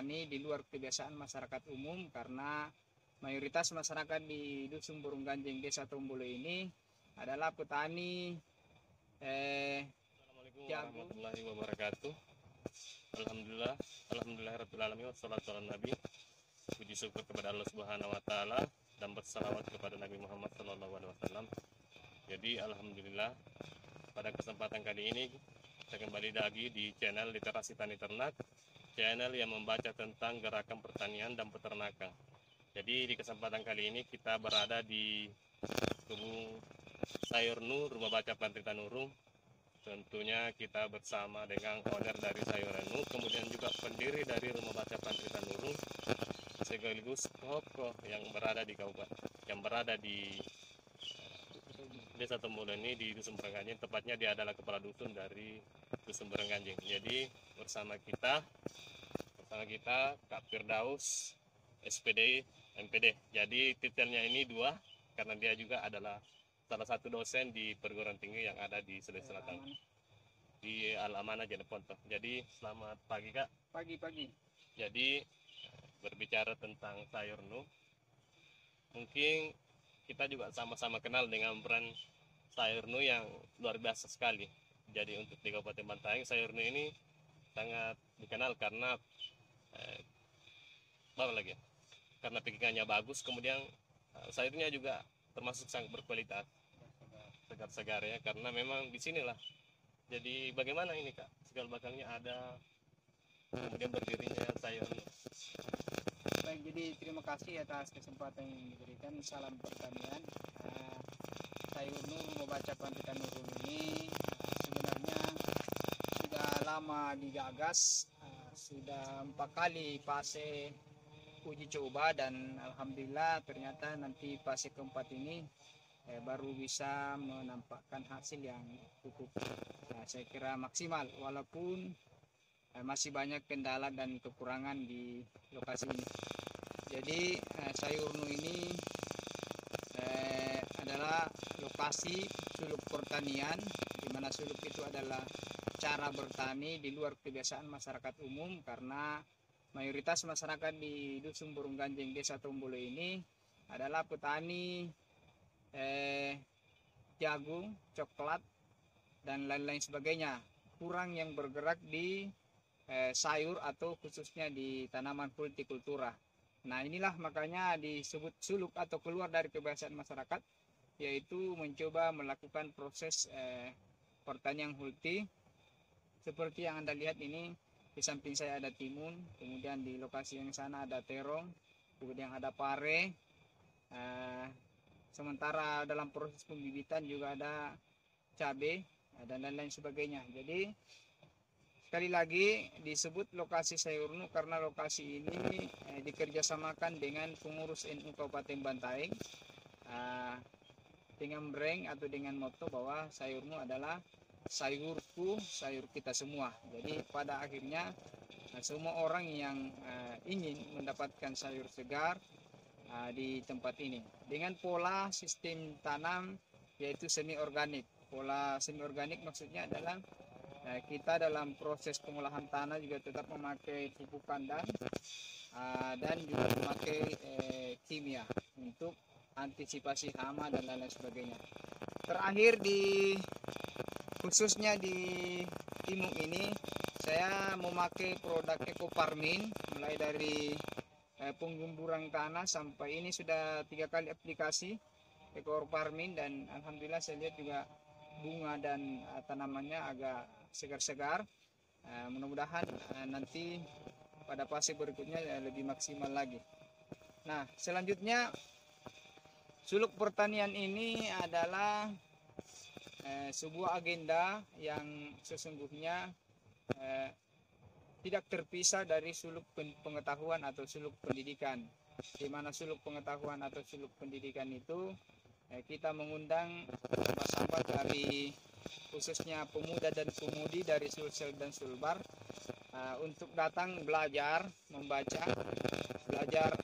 bertani di luar kebiasaan masyarakat umum, karena mayoritas masyarakat di Dusun Burung Ganjing Desa Tombolo ini adalah petani. Assalamualaikum warahmatullahi wabarakatuh. Alhamdulillah rabbil alamin, wassalatu ala nabi. Puji syukur kepada Allah Subhanahu wa taala dan bersalawat kepada Nabi Muhammad sallallahu alaihi wasallam. Jadi alhamdulillah pada kesempatan kali ini kita kembali lagi di channel Literasi Tani Ternak, channel yang membaca tentang gerakan pertanian dan peternakan. Jadi di kesempatan kali ini kita berada di kebun sayur Nur, rumah baca Pantri Tanurung. Tentunya kita bersama dengan owner dari sayur Nur, kemudian juga pendiri dari rumah baca Pantri Tanurung, sekaligus tokoh yang berada di Desa Tombolo ini di Dusun Berengganjing. Tepatnya dia adalah kepala dusun dari Dusun Berengganjing. Jadi bersama kita Kak Firdaus, SPD, MPD. Jadi titelnya ini dua karena dia juga adalah salah satu dosen di perguruan tinggi yang ada di Sulawesi Selatan, di Al-Amanah Jeneponto. Jadi selamat pagi Kak. Pagi. Jadi berbicara tentang sayur Nur, mungkin kita juga sama-sama kenal dengan brand sayur Nur yang luar biasa sekali. Jadi untuk di Kabupaten Bantaeng, sayur Nur ini sangat dikenal karena karena pikirannya bagus, kemudian sayurnya juga termasuk sangat berkualitas, segar-segar ya, karena memang di sinilah. Jadi bagaimana ini Kak, segala belakangnya ada, kemudian berdirinya sayur Nur. Baik, jadi terima kasih atas kesempatan yang diberikan. Salam pertanian. Sayur Nur, membaca Pantri Tanurung ini sebenarnya sudah lama digagas, sudah 4 kali fase uji coba, dan alhamdulillah ternyata nanti fase keempat ini baru bisa menampakkan hasil yang cukup, saya kira maksimal, walaupun masih banyak kendala dan kekurangan di lokasi ini. Jadi sayur Nur ini adalah lokasi suluk pertanian, di mana suluk itu adalah cara bertani di luar kebiasaan masyarakat umum, karena mayoritas masyarakat di Dusun Burung Ganjing Desa Tombolo ini adalah petani jagung, coklat, dan lain-lain sebagainya. Kurang yang bergerak di sayur atau khususnya di tanaman hortikultura. Nah, inilah makanya disebut suluk atau keluar dari kebiasaan masyarakat, yaitu mencoba melakukan proses pertanian horti. Seperti yang Anda lihat ini, di samping saya ada timun, kemudian di lokasi yang sana ada terong, kemudian ada pare. Sementara dalam proses pembibitan juga ada cabai dan lain-lain sebagainya. Jadi sekali lagi disebut lokasi sayur Nur karena lokasi ini dikerjasamakan dengan pengurus NU Kabupaten Bantaeng dengan brand atau dengan moto bahwa sayur Nur adalah sayurku, sayur kita semua. Jadi pada akhirnya semua orang yang ingin mendapatkan sayur segar di tempat ini dengan pola sistem tanam yaitu semi organik. Pola semi organik maksudnya adalah kita dalam proses pengolahan tanah juga tetap memakai pupuk kandang dan juga memakai kimia untuk antisipasi hama dan lain-lain sebagainya. Terakhir khususnya di Timung ini saya memakai produk Ekoparmin, mulai dari penggemburan tanah sampai ini sudah 3 kali aplikasi Ekoparmin, dan alhamdulillah saya lihat juga bunga dan tanamannya agak segar-segar. Mudah-mudahan nanti pada fase berikutnya lebih maksimal lagi. Nah, selanjutnya suluk pertanian ini adalah sebuah agenda yang sesungguhnya tidak terpisah dari suluk pengetahuan atau suluk pendidikan, di mana suluk pengetahuan atau suluk pendidikan itu kita mengundang sahabat-sahabat dari khususnya pemuda dan pemudi dari Sulsel dan Sulbar untuk datang belajar membaca, belajar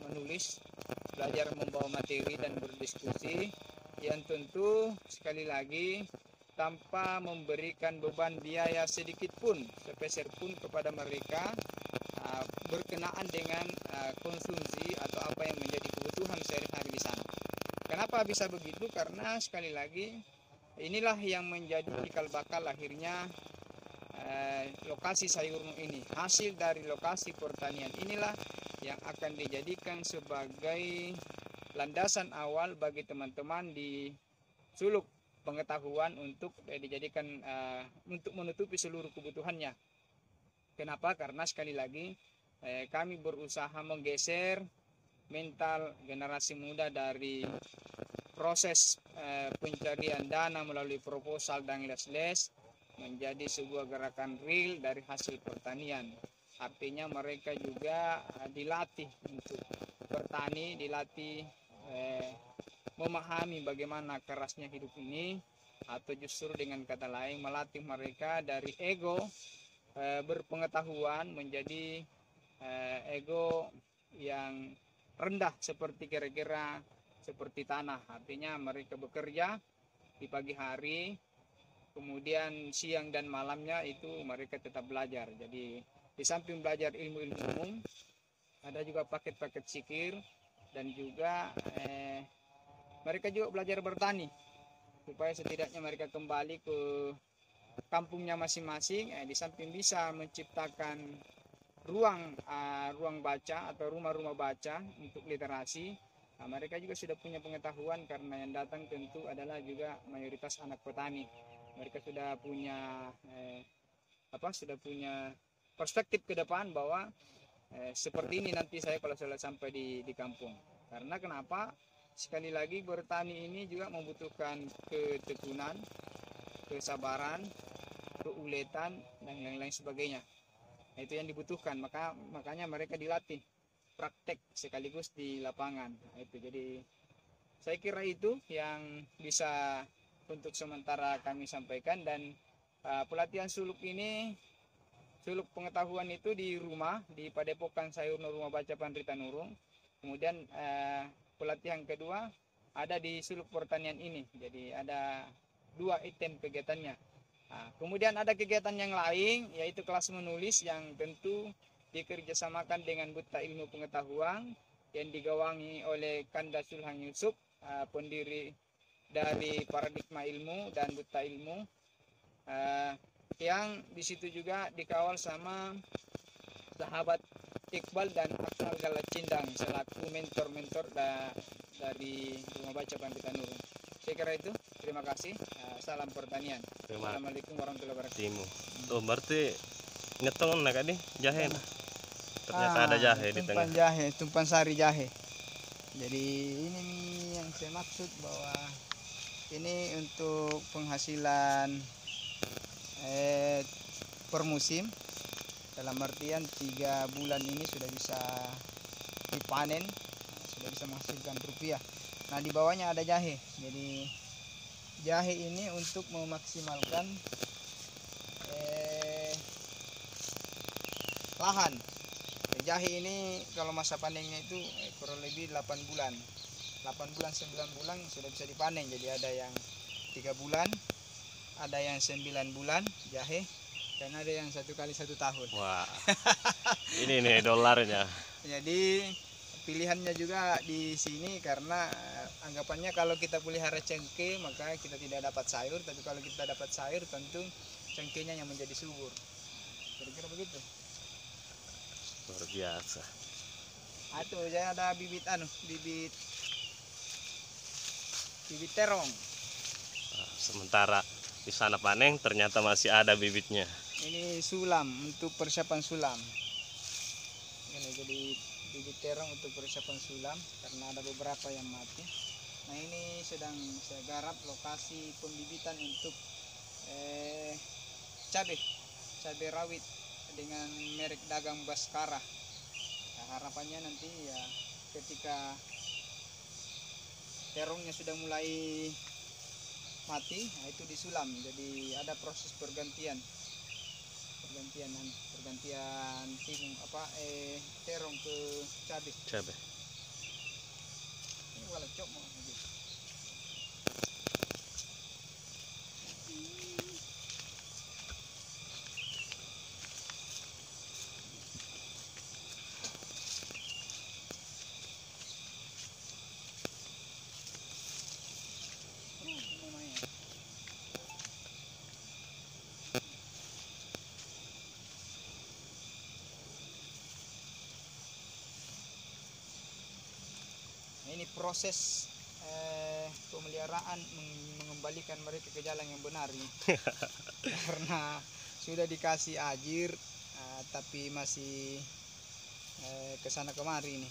menulis, belajar membawa materi dan berdiskusi, yang tentu sekali lagi tanpa memberikan beban biaya sedikit pun, sepeser pun kepada mereka, berkenaan dengan konsumsi atau apa yang menjadi kebutuhan sehari-hari di sana. Kenapa bisa begitu? Karena sekali lagi inilah yang menjadi cikal bakal lahirnya lokasi sayurmu ini. Hasil dari lokasi pertanian inilah yang akan dijadikan sebagai landasan awal bagi teman-teman di suluk pengetahuan untuk dijadikan untuk menutupi seluruh kebutuhannya. Kenapa? Karena sekali lagi kami berusaha menggeser mental generasi muda dari proses pencarian dana melalui proposal dan les-les menjadi sebuah gerakan real dari hasil pertanian. Artinya mereka juga dilatih untuk bertani, dilatih memahami bagaimana kerasnya hidup ini, atau justru dengan kata lain melatih mereka dari ego berpengetahuan menjadi ego yang rendah seperti kira-kira seperti tanah. Artinya mereka bekerja di pagi hari, kemudian siang dan malamnya itu mereka tetap belajar. Jadi di samping belajar ilmu-ilmu umum, ada juga paket-paket zikir, dan juga mereka juga belajar bertani supaya setidaknya mereka kembali ke kampungnya masing-masing. Di samping bisa menciptakan ruang baca atau rumah-rumah baca untuk literasi, mereka juga sudah punya pengetahuan karena yang datang tentu adalah juga mayoritas anak petani. Mereka sudah punya perspektif ke depan bahwa seperti ini nanti saya kalau sudah sampai di kampung. Karena kenapa? Sekali lagi bertani ini juga membutuhkan ketekunan, kesabaran, keuletan, dan lain-lain sebagainya. Itu yang dibutuhkan, makanya mereka dilatih praktek sekaligus di lapangan. Itu jadi saya kira itu yang bisa untuk sementara kami sampaikan. Dan pelatihan suluk ini, suluk pengetahuan itu di rumah, di Padepokan Sayur Nur Rumah Baca Pandritan Nurung. Kemudian pelatihan kedua ada di suluk pertanian ini. Jadi ada 2 item kegiatannya. Kemudian ada kegiatan yang lain, yaitu kelas menulis yang tentu dikerjasamakan dengan Buta Ilmu Pengetahuan yang digawangi oleh Kanda Sulhan Yusuf, pendiri dari Paradigma Ilmu dan Buta Ilmu, yang di situ juga dikawal sama sahabat Iqbal dan Akmal Galacindang selaku mentor-mentor dari Rumah Baca Pandritan Nurung. Saya kira itu. Terima kasih. Salam pertanian. Assalamualaikum warahmatullahi wabarakatuh. Tuh berarti ngetong nak nih jahe. Ternyata ada jahe di tengah. Tumpan sari jahe. Jadi ini nih yang saya maksud, bahwa ini untuk penghasilan per musim. Dalam artian 3 bulan ini sudah bisa dipanen, sudah bisa menghasilkan rupiah. Nah di bawahnya ada jahe. Jadi jahe ini untuk memaksimalkan lahan. Jahe ini kalau masa panennya itu kurang lebih 8 bulan 9 bulan sudah bisa dipanen. Jadi ada yang 3 bulan, ada yang 9 bulan jahe, dan ada yang 1 kali 1 tahun. Wah, ini nih dolarnya. Jadi pilihannya juga di sini karena anggapannya kalau kita pelihara cengkeh maka kita tidak dapat sayur, tapi kalau kita dapat sayur tentu cengkehnya yang menjadi subur. Kira-kira begitu. Luar biasa. Itu saya ada bibit terong. Sementara di sana panen ternyata masih ada bibitnya. Ini sulam untuk persiapan sulam. Ini jadi bibit terong untuk persiapan sulam karena ada beberapa yang mati. Nah ini sedang saya garap lokasi pembibitan untuk cabai rawit dengan merek dagang Baskara. Nah, harapannya nanti ya ketika terongnya sudah mulai mati, nah itu disulam. Jadi ada proses pergantian terong ke cabai. Ini wala cok mau gitu. ini proses pemeliharaan mengembalikan mereka ke jalan yang benar ini. Karena sudah dikasih ajir tapi masih kesana kemari ini.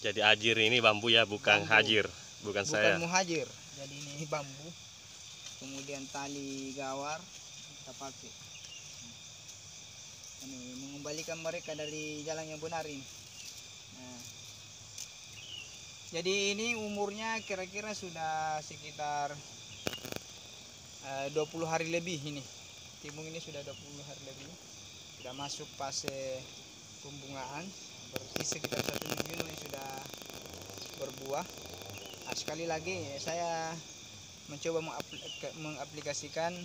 Jadi ajir ini bambu ya, bukan Bambu. hajir, bukan saya. Muhajir. Jadi ini bambu. Kemudian tali gawar kita pakai. Ini mengembalikan mereka dari jalan yang benar ini. Nah, jadi ini umurnya kira-kira sudah sekitar 20 hari lebih ini. Timun ini sudah 20 hari lebih. Sudah masuk fase pembungaan. Berarti sekitar 1 minggu ini sudah berbuah. Nah, sekali lagi saya mencoba mengaplikasikan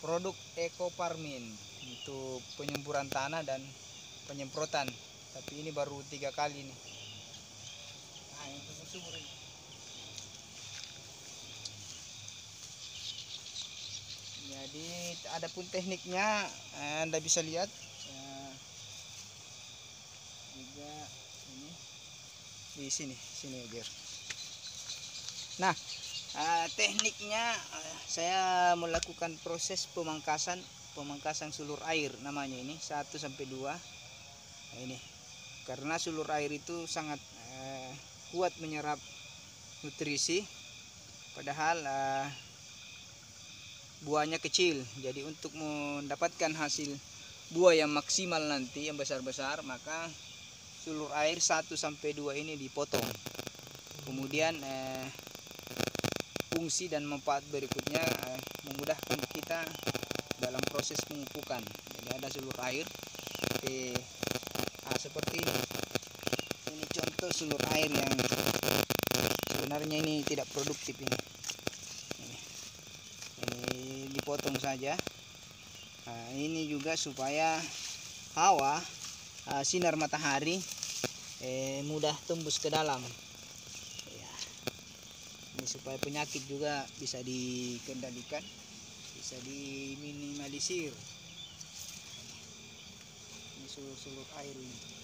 produk Eco Farmin untuk penyemburan tanah dan penyemprotan. Tapi ini baru 3 kali nih. Nah, yang subur ini. Jadi adapun tekniknya Anda bisa lihat juga ini di sini biar. Nah, tekniknya saya melakukan proses pemangkasan sulur air namanya ini 1 sampai 2. Nah, ini karena sulur air itu sangat kuat menyerap nutrisi, padahal buahnya kecil. Jadi untuk mendapatkan hasil buah yang maksimal nanti yang besar-besar, maka sulur air 1 sampai 2 ini dipotong. Kemudian fungsi dan manfaat berikutnya memudahkan kita dalam proses pemupukan. Jadi ada sulur air seperti ini. Ini contoh sulur air yang sebenarnya ini tidak produktif ini. Ini dipotong saja. Nah, ini juga supaya hawa sinar matahari mudah tembus ke dalam. Ya. Ini supaya penyakit juga bisa dikendalikan, bisa diminimalisir. Ini sulur air ini.